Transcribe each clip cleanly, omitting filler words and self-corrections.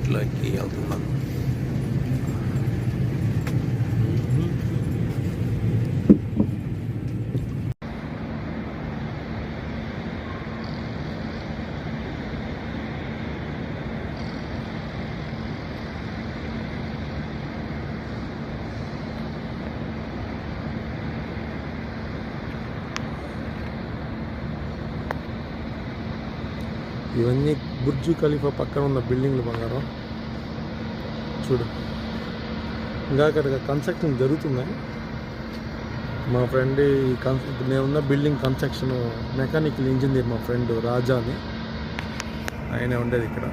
లిఫ్ట్లోకి వెళ్తున్నాం. ఇవన్నీ Burj Khalifa పక్కన ఉన్న బిల్డింగ్లు బంగారం చూడు. ఇంకా అక్కడ కన్స్ట్రక్షన్ జరుగుతున్నాయి. మా ఫ్రెండ్ ఇప్పుడు నేనున్న బిల్డింగ్ కన్స్ట్రక్షన్ మెకానికల్ ఇంజనీర్ మా ఫ్రెండ్ రాజా అని ఆయన ఉండేది ఇక్కడ.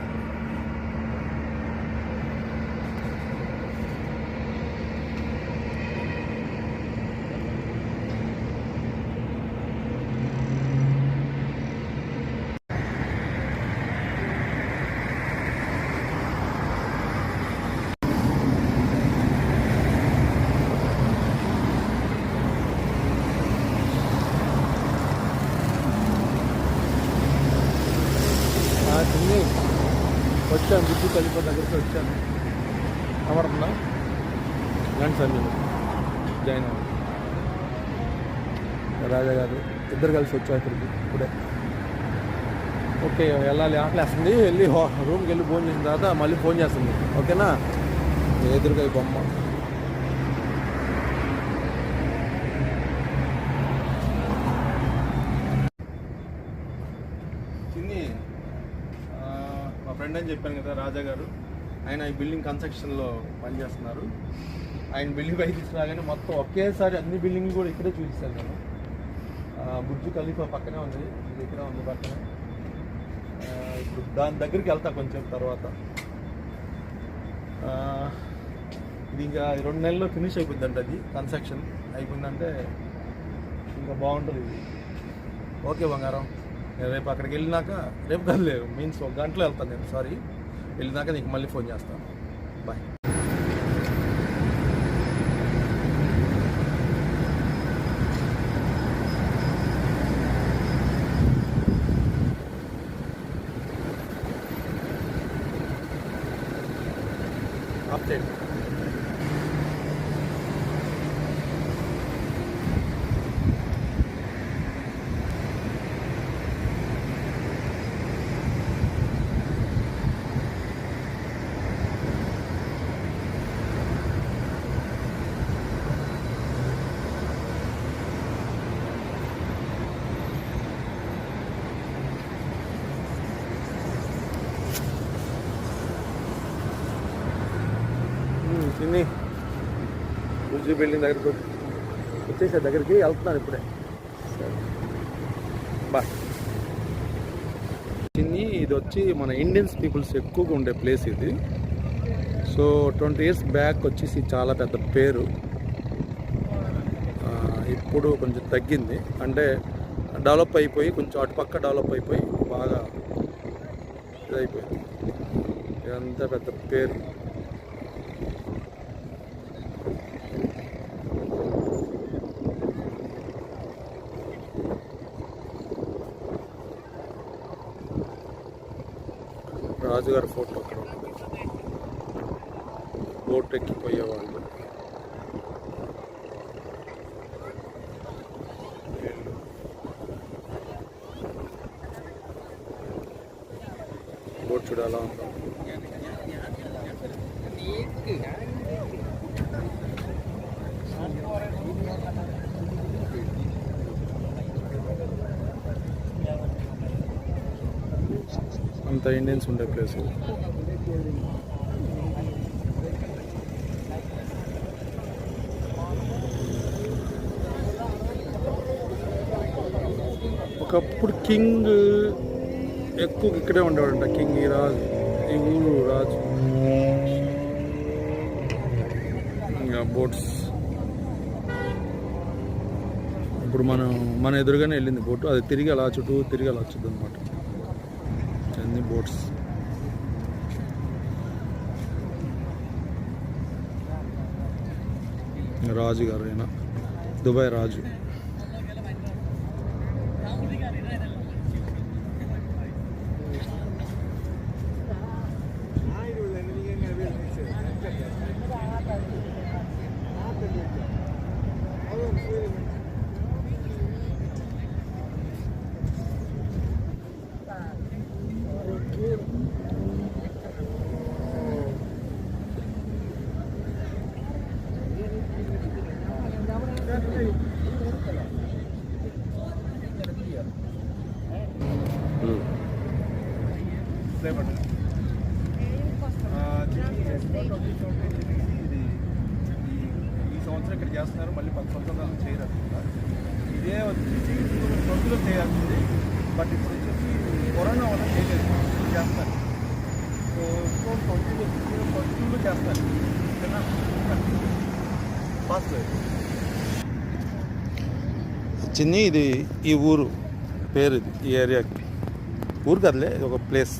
వచ్చాను బుర్జ్ ఖలీఫా దగ్గరికి వచ్చాను. అమరున్నా రండి సార్ మీరు జాయిన్ అవ్వండి. రాజా గారు ఇద్దరు కలిసి వచ్చారు ఇక్కడికి ఇప్పుడే. ఓకే వెళ్ళాలి, ఆకలేస్తుంది. వెళ్ళి రూమ్కి వెళ్ళి ఫోన్ చేసిన తర్వాత మళ్ళీ ఫోన్ చేస్తుంది. ఓకేనా? ఎదురుగా బొమ్మ ఫ్రెండ్ అని చెప్పాను కదా రాజా గారు. ఆయన ఈ బిల్డింగ్ కన్స్ట్రక్షన్లో పనిచేస్తున్నారు. ఆయన బిల్డింగ్ పైకి తీసుకురాగానే మొత్తం ఒకేసారి అన్ని బిల్డింగ్లు కూడా ఇక్కడే చూపిస్తాను నేను. బుర్జ్ ఖలీఫా పక్కనే ఉంది, ఇది ఇక్కడే ఉంది పక్కనే. ఇప్పుడు దాని దగ్గరికి వెళ్తా కొంచెం తర్వాత. ఇది ఇంకా 2 నెలల్లో ఫినిష్ అయిపోద్దంట. అది కన్స్ట్రక్షన్ అయిపోయిందంటే ఇంకా బాగుంటుంది ఇది. ఓకే బంగారం, రేపు అక్కడికి వెళ్ళినాక, రేపు కాదు లేదు మీన్స్ 1 గంటలో వెళ్తాను నేను. సారీ, వెళ్ళినాక నీకు మళ్ళీ ఫోన్ చేస్తాను. బాయ్. అప్డేట్ చిన్ని బుర్జ్ బిల్డింగ్ దగ్గరికి వచ్చేసే దగ్గరికి వెళ్తున్నాను ఇప్పుడే. బాయ్. చిన్ని ఇది వచ్చి మన ఇండియన్స్ పీపుల్స్ ఎక్కువగా ఉండే ప్లేస్ ఇది. సో 20 years బ్యాక్ వచ్చేసి చాలా పెద్ద పేరు. ఇప్పుడు కొంచెం తగ్గింది, అంటే డెవలప్ అయిపోయి కొంచెం అటుపక్క డెవలప్ అయిపోయి బాగా ఇదైపోయింది. ఇదంతా పెద్ద పేరు. రాజుగారి ఫోటో అక్కడ ఉంటుంది. బోట్ ఎక్కిపోయేవాళ్ళు. బోట్ చూడ ఎలా ఉందో. అంత ఇండియన్స్ ఉండే ప్లేస్. ఒకప్పుడు కింగ్ ఎక్కువ ఇక్కడే ఉండేవాడంట. కింగ్ ఈ రాజు, ఈ ఊరు రాజు. ఇంకా బోట్స్ ఇప్పుడు మన ఎదురుగానే వెళ్ళింది బోటు. అది తిరిగి అలా చుట్టూ తిరిగి అలా వచ్చుద్ది అనమాట. అన్ని బోట్స్. రాజు గారు అయినా దుబాయ్ రాజు. Play button. ఇది ఈ సంవత్సరం ఇక్కడ చేస్తున్నారు, మళ్ళీ 10 సంవత్సరాలు చేయరు అనుకుంటా. ఇదే వచ్చేసి 2020లో చేయాల్సింది, బట్ ఇప్పుడు వచ్చేసి కరోనా వల్ల చేయలేదు, చేస్తారు. సో 2020లో చేస్తారు. ఫాస్ట్ చిన్ని. ఇది ఈ ఊరు పేరు, ఇది ఈ ఏరియాకి ఊరు కదలే, ఇది ఒక ప్లేస్.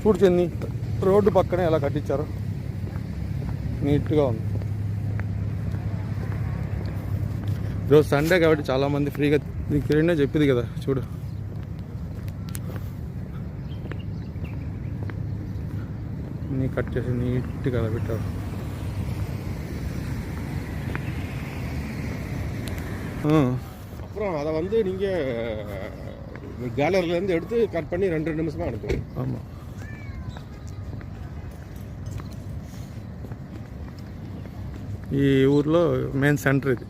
చూడు చెన్ని, రోడ్డు పక్కనే ఎలా కట్టించారో, నీట్గా ఉంది. ఈరోజు సండే కాబట్టి చాలామంది ఫ్రీగా, నీకు కిరణే చెప్పింది కదా, చూడు నీ కట్ చేసి నీట్గా అలా పెట్టారు. அப்புறம் அதை வந்து நீங்கள் கேலரிலேருந்து எடுத்து கட் பண்ணி 2 நிமிஷமாக அனுப்புவோம். ஆமாம். ఈ ఊర్లో మెయిన్ సెంటర్ ఇది.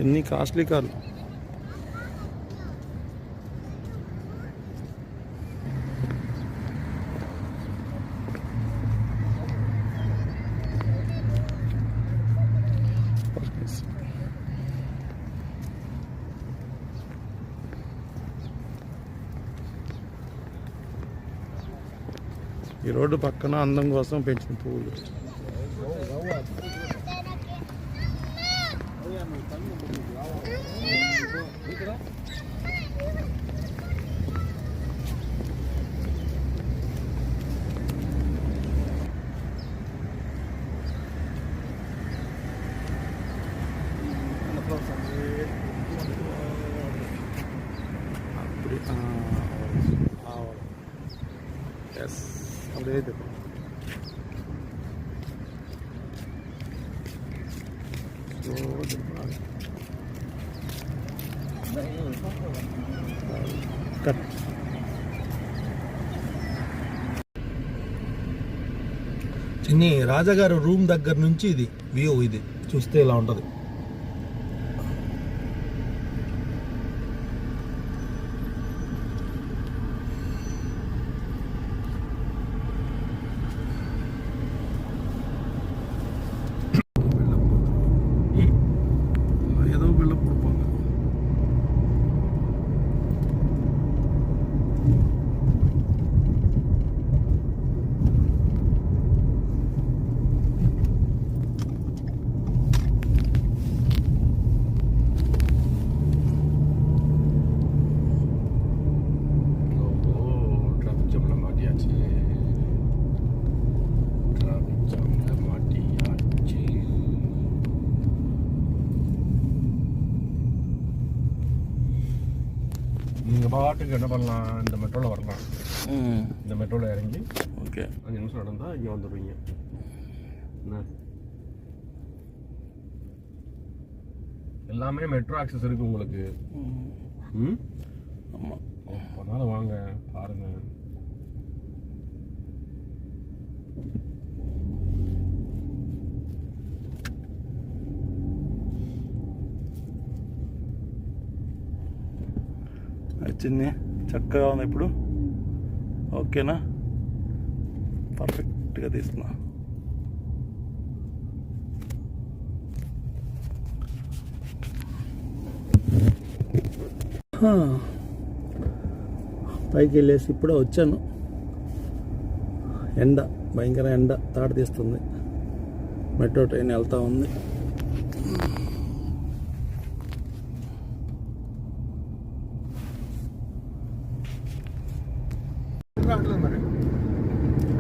ఎన్ని కాస్ట్లీ కార్లు. ఈ రోడ్డు పక్కన అందం కోసం పెంచిన పువ్వులు. ఎస్, அப்படியே இது కట్. చిన్ని రాజాగారు రూమ్ దగ్గర నుంచి ఇది వ్యూ, ఇది చూస్తే ఇలా ఉంటుంది. நீங்கள் பாட்டுக்கு என்ன பண்ணலாம், இந்த மெட்ரோவில் வரலாம். இந்த மெட்ரோவில் இறங்கி ஓகே 5 நிமிஷம் நடந்தால் இங்கே வந்துடுவீங்க. என்ன எல்லாமே மெட்ரோ ஆக்சஸ் இருக்குது உங்களுக்கு. ஆமாம், அதனால் வாங்க பாருங்கள். చిన్ని చక్కగా ఉంది ఇప్పుడు. ఓకేనా, పర్ఫెక్ట్గా తీస్తున్నా. పైకి వెళ్ళేసి ఇప్పుడే వచ్చాను. ఎండ, భయంకర ఎండ తాడు తీస్తుంది. మెట్రో ట్రైన్ వెళ్తూ ఉంది.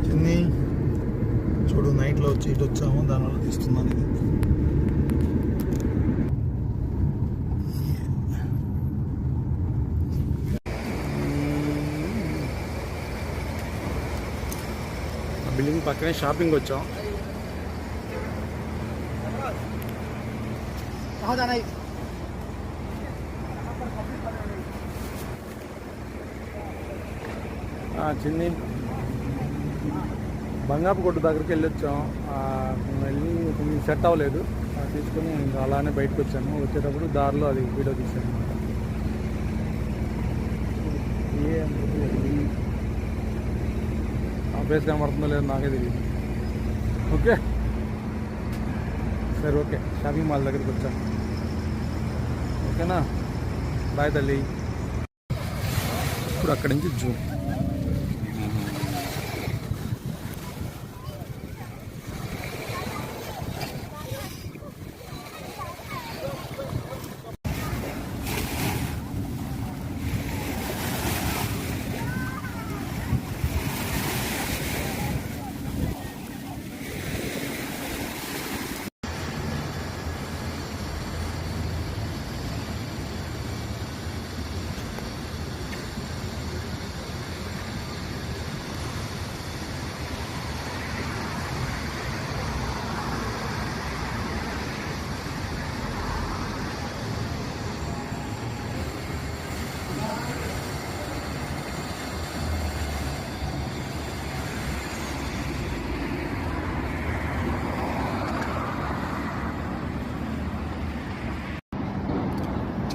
చిన్ని చూడు, నైట్లో వచ్చి ఇటు వచ్చాము, దానివల్ల తీస్తున్నాను ఇది. బిల్డింగ్ పక్కనే షాపింగ్ వచ్చాం. చిన్ని బంగాపు కొట్టు దగ్గరికి వెళ్ళొచ్చాం. వెళ్ళి కొంచెం సెట్ అవ్వలేదు, తీసుకుని ఇంకా అలానే బయటకు వచ్చాను. వచ్చేటప్పుడు దారిలో అది వీడియో తీసాను అనమాట. ఆ ప్లేస్ కనబడుతుందో లేదో నాకే తెలియదు. ఓకే సరే, ఓకే షాపింగ్ మాల్ దగ్గరికి వచ్చాను. ఓకేనా, బాయ్ తల్లి. ఇప్పుడు అక్కడి నుంచి జూమ్.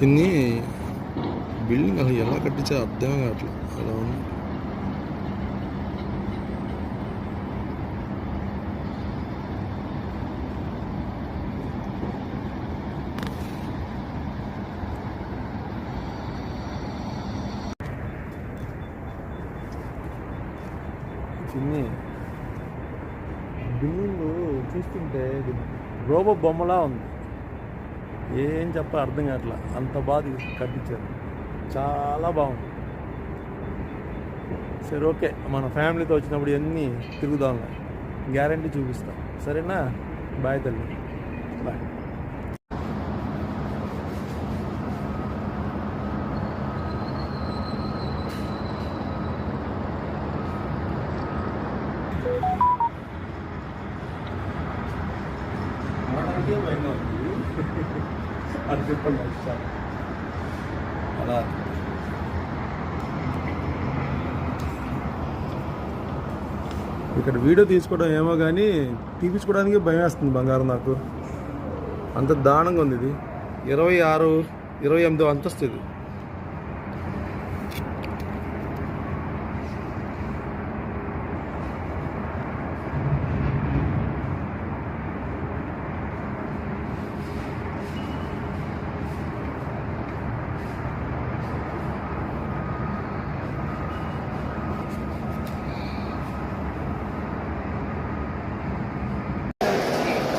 చిన్ని బిల్డింగ్ అసలు ఎలా కట్టించా అర్థమే కావట్లేదు, అలా ఉంది. చిన్ని బిల్డింగ్ చూస్తుంటే రోబో బొమ్మలా ఉంది. ఏం చెప్పాలి అర్థం కావట్లా, అంత బాగా కట్టించారు, చాలా బాగుంది. సరే ఓకే, మన ఫ్యామిలీతో వచ్చినప్పుడు ఇవన్నీ తిరుగుదాం, గ్యారంటీ చూపిస్తాం. సరేనా, బాయ్ తల్లి, బాయ్. అది చెప్పండి అలా. ఇక్కడ వీడియో తీసుకోవడం ఏమో కానీ తీపించుకోవడానికి భయం వేస్తుంది బంగారం నాకు, అంత దారుణంగా ఉంది. ఇది 26, 28 అంతస్తు ఇది.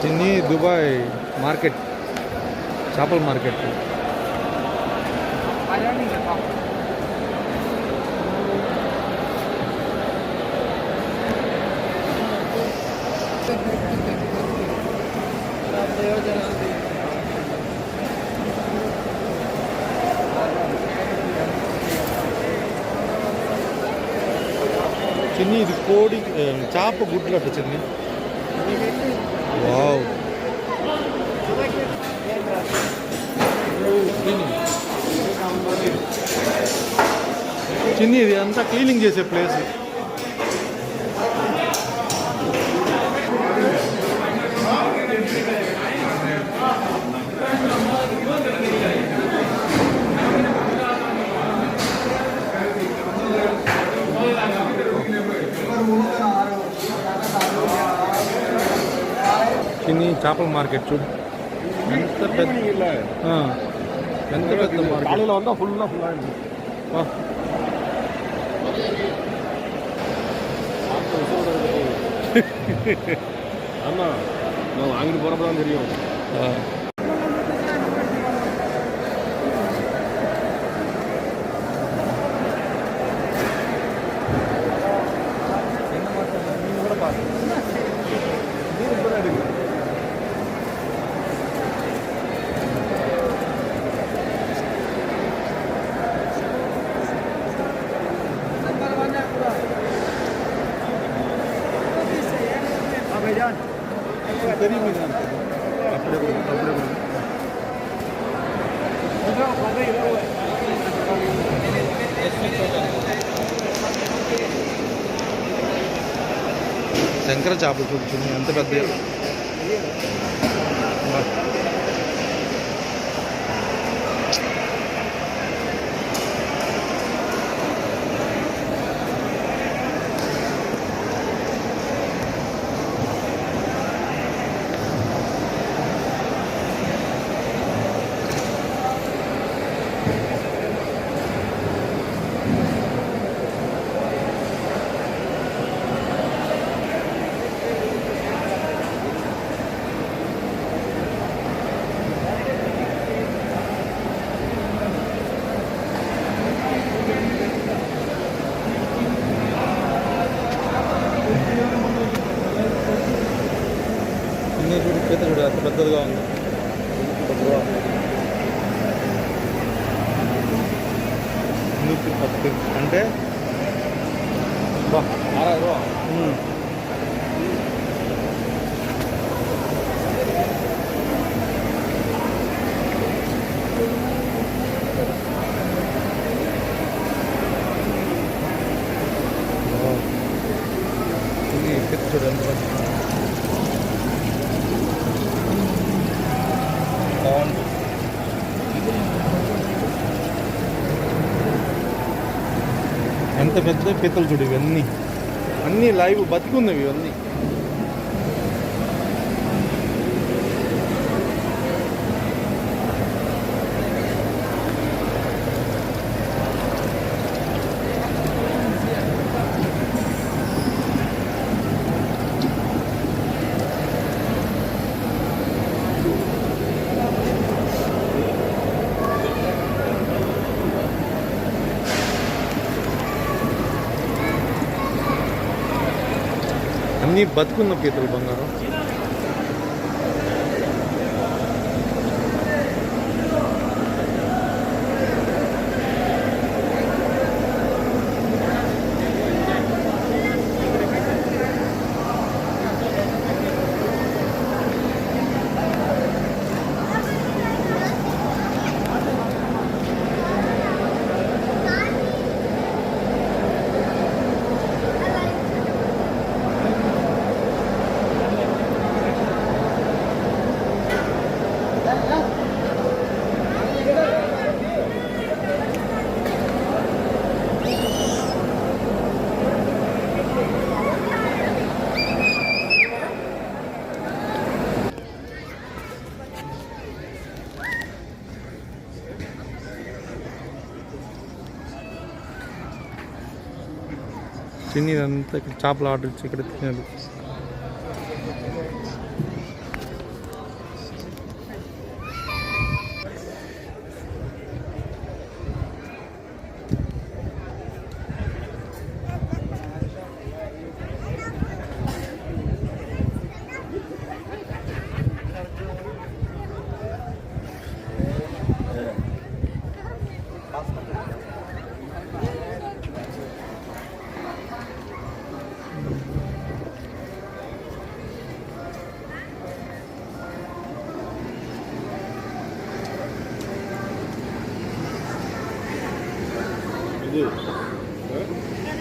చిన్ని దుబాయ్ మార్కెట్, చేపల మార్కెట్. చిన్ని ఇది కోడి చేప గుడ్లు అట్ట చిన్ని. వావ్, చిన్ని ఇది అంతా క్లీనింగ్ చేసే ప్లేస్. చిన్ని చేపల మార్కెట్ చూడు, ఎంత పెద్ద మార్కెట్. ఫుల్ அண்ணா நான் வாங்கிட்டு போகிறப்ப தான் தெரியும். தெரியும் மீன் இருக்குது அப்படியே శంకర చేపలు చూపించింది ఎంత పెద్ద పీత చూడు ఎంత పెద్దదిగా ఉంది. అంటే పీత చూడు ఎంత బాగుంది. ఎంత పెద్ద పీతలు చూడు ఇవన్నీ అన్నీ లైవ్ బతికున్నవి ఇవన్నీ. అన్నీ బతుకున్న పీతలు బంగారం. చిన్నదంతా ఇక్కడ చేపలు ఆర్డర్ ఇచ్చి ఇక్కడ తినేది.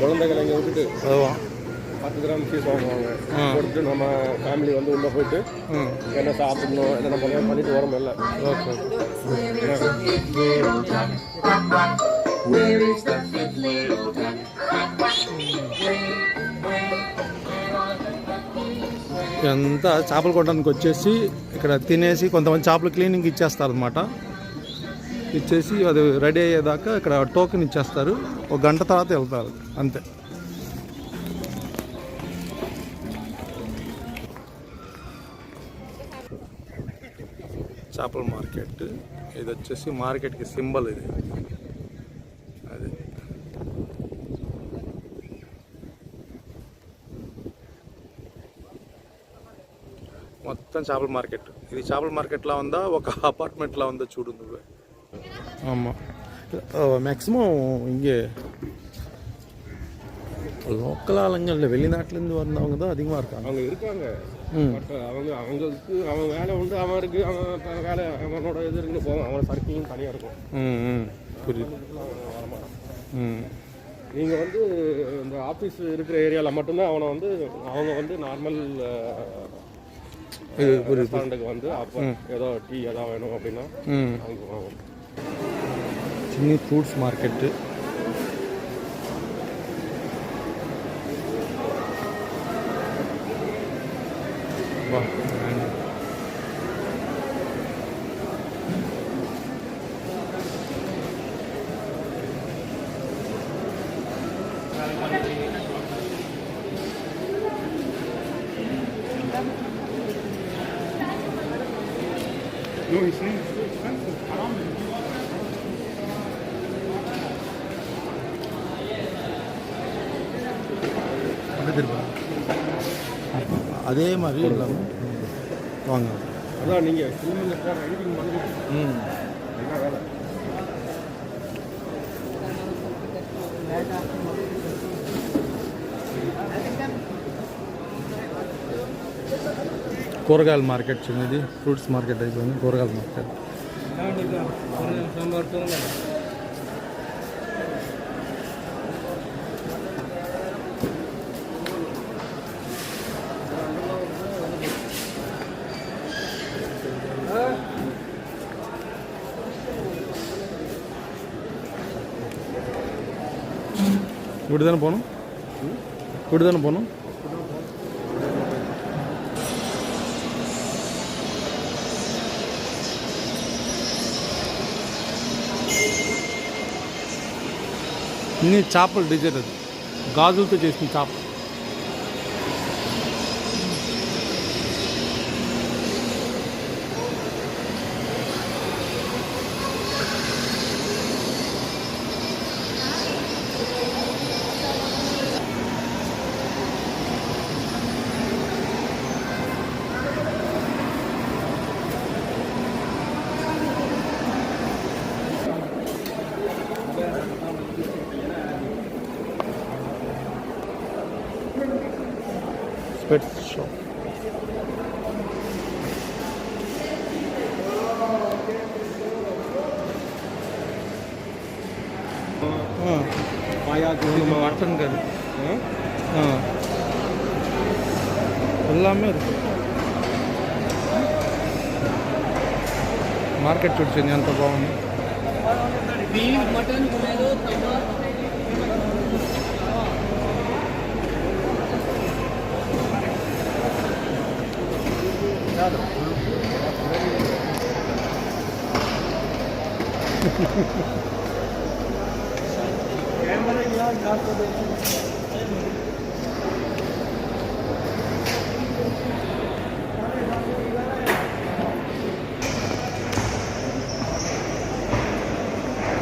குழந்தைகளை விட்டுட்டு 10 கிராம் ஃபீஸ் வாங்குவாங்க. கொடுத்து நம்ம ஃபேமிலி வந்து உள்ளே போயிட்டு என்ன சாப்பிடணும் என்ன நம்ம பண்ணிட்டு வரோம் இல்லை. ஓகே ఇదంతా చేపలు కొట్టడానికి వచ్చేసి ఇక్కడ తినేసి కొంతమంది చేపలు క్లీనింగ్ ఇచ్చేస్తారు అనమాట. ఇచ్చేసి అది రెడీ అయ్యేదాకా ఇక్కడ టోకెన్ ఇచ్చేస్తారు. ఒక గంట తర్వాత వెళ్తారు అంతే. చేపల మార్కెట్ ఇది వచ్చేసి మార్కెట్కి సింబల్ ఇది. అది మొత్తం చేపల మార్కెట్. ఇది చేపల మార్కెట్లా ఉందా ఒక అపార్ట్మెంట్లా ఉందా చూడు నువ్వే. ஆமாம் மேக்ஸிமம் இங்கே லோக்கல் ஆளுங்களில் வெளிநாட்டிலேருந்து வந்தவங்க தான் அதிகமாக இருக்காங்க. அவங்க இருக்காங்க. பட் அவங்களுக்கு அவன் வேலை உண்டு, அவன் இருக்கு, அவன் வேலை அவனோட இது இருக்குன்னு போவான். அவன் சர்க்கிங் தனியாக இருக்கும். புரியுது. வரமாட்டான். நீங்கள் வந்து இந்த ஆஃபீஸ் இருக்கிற ஏரியாவில் மட்டும்தான் அவனை வந்து அவங்க வந்து நார்மல் ரெஸ்டாரண்ட்டுக்கு வந்து அப்போ ஏதோ டீ எதாவது வேணும் அப்படின்னா அவங்க வாங்க. சின்ன ஃப்ரூட்ஸ் மார்க்கெட்டு. வா No, he's saying it's too expensive. அதே மாதிரி இல்லாமல் வாங்க. அதான் நீங்கள் எடிட்டிங் பண்ணி என்ன வேலை. కూరగాయల మార్కెట్ చిన్నది, ఫ్రూట్స్ మార్కెట్ అయిపోయింది, కూరగాయల మార్కెట్. இப்படி தானே போகணும், இப்படி தானே போகணும். ఇన్ని చేపలు డిజైన్, అది గాజులతో చేసిన చేప. Pets shop. மட்டன் கறி எல்லாமே இருக்கு. మార్కెట్ చూడండి ఎంత బాగుంది. మటన్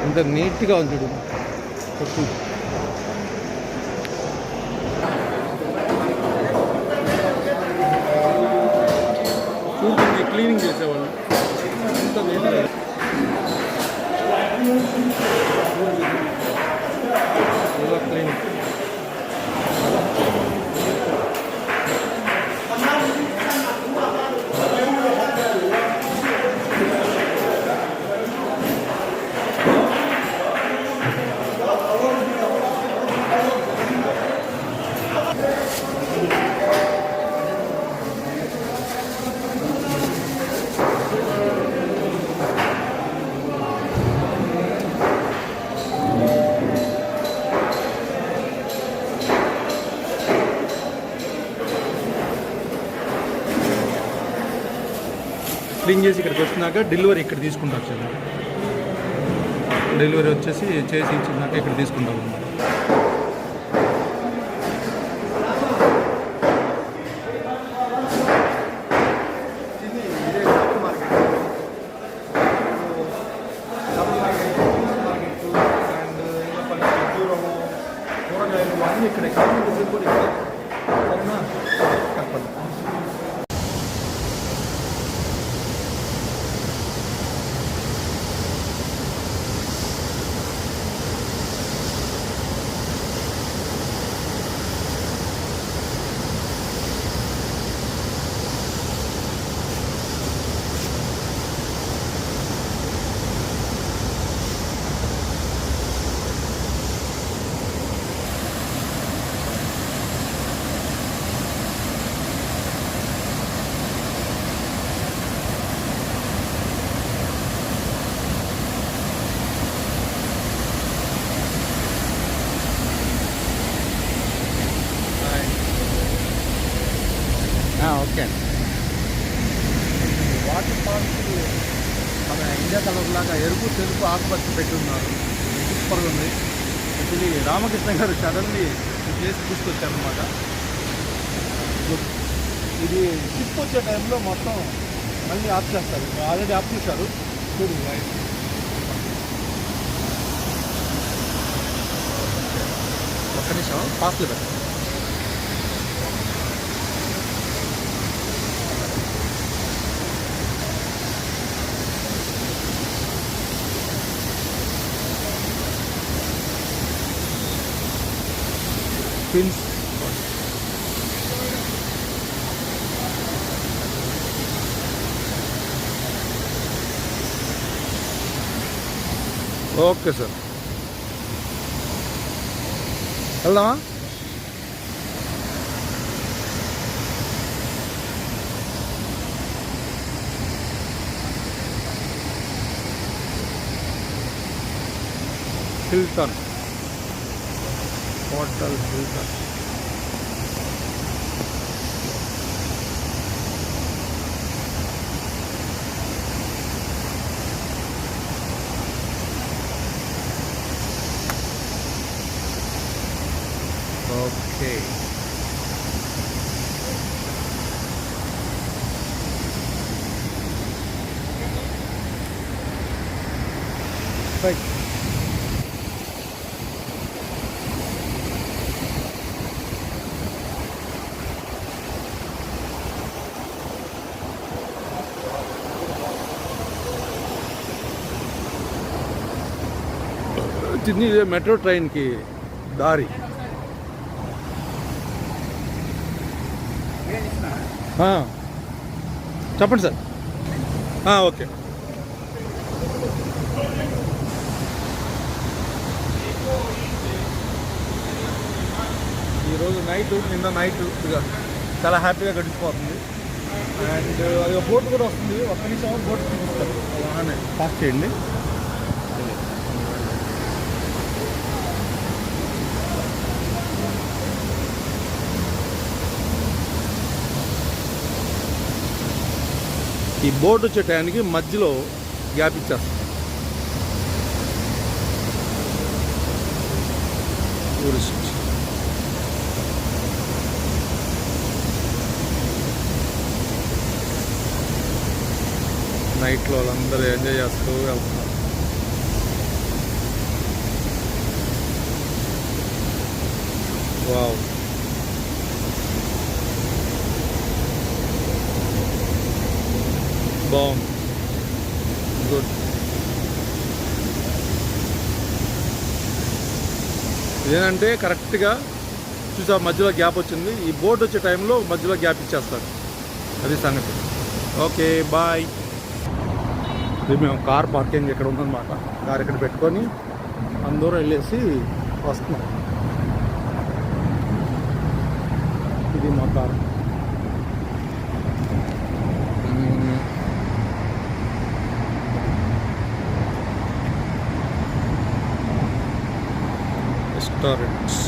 ఇంత నీట్గా ఉంది చూడు. చూడండి క్లీనింగ్ చేసేవాళ్ళు ఎంత నీట్గా. క్లీనింగ్ క్లీన్ చేసి ఇక్కడికి వచ్చినాక డెలివరీ ఇక్కడ తీసుకుంటారు సార్. డెలివరీ వచ్చేసి చేసి ఇచ్చినాక ఇక్కడ తీసుకుంటారు అన్నమాట. కూరగాయలు అన్నీ ఇక్కడ సరేనా. ఓకే అండి. వాటర్ పార్క్ మన ఇండియా కలర్ లాగా ఎరుపు తెలుపు ఆకుపచ్చ పెట్టున్నారు. సూపర్గా ఉంది. యాక్చువల్లీ రామకృష్ణ గారు సడన్లీ ఈ ప్లేస్ తీసుకొచ్చారనమాట. ఇది షిప్ వచ్చే టైంలో మొత్తం మళ్ళీ ఆఫ్ చేస్తారు. ఆల్రెడీ ఆఫ్ చేశారు. చూడు ఒక్క నిమిషం ఫాస్ట్లో పెట్టండి. పిన్స్ ఓకే సార్, వెళ్దామా? Hilton hotel Hilton. Okay, right. ఇది మెట్రో ట్రైన్కి దారి. చెప్పండి సార్. ఓకే. ఈరోజు నిన్న నైట్ చాలా హ్యాపీగా గడిచిపోతుంది. అండ్ అది బోట్ కూడా వస్తుంది. ఒక్క నిమిషం బోట్ చూపిస్తారు. అలానే పాస్ చేయండి. ఈ బోట్ వచ్చే టైంకి మధ్యలో గ్యాప్ ఇచ్చేస్తాం. టూరిస్ట్ నైట్లో వాళ్ళందరూ ఎంజాయ్ చేస్తూ వెళ్తున్నారు. వావ్, బాగుంది, గుడ్. ఇదేంటంటే కరెక్ట్గా చూసా మధ్యలో గ్యాప్ వచ్చింది. ఈ బోట్ వచ్చే టైంలో మధ్యలో గ్యాప్ ఇచ్చేస్తారు. అది సంగతి. Okay, bye. ఇది మేము కార్ పార్కింగ్ ఇక్కడ ఉందన్నమాట. కార్ ఇక్కడ పెట్టుకొని అందరూ వెళ్ళేసి వస్తున్నాం. ఇది మా కార్. రెస్టారెంట్స్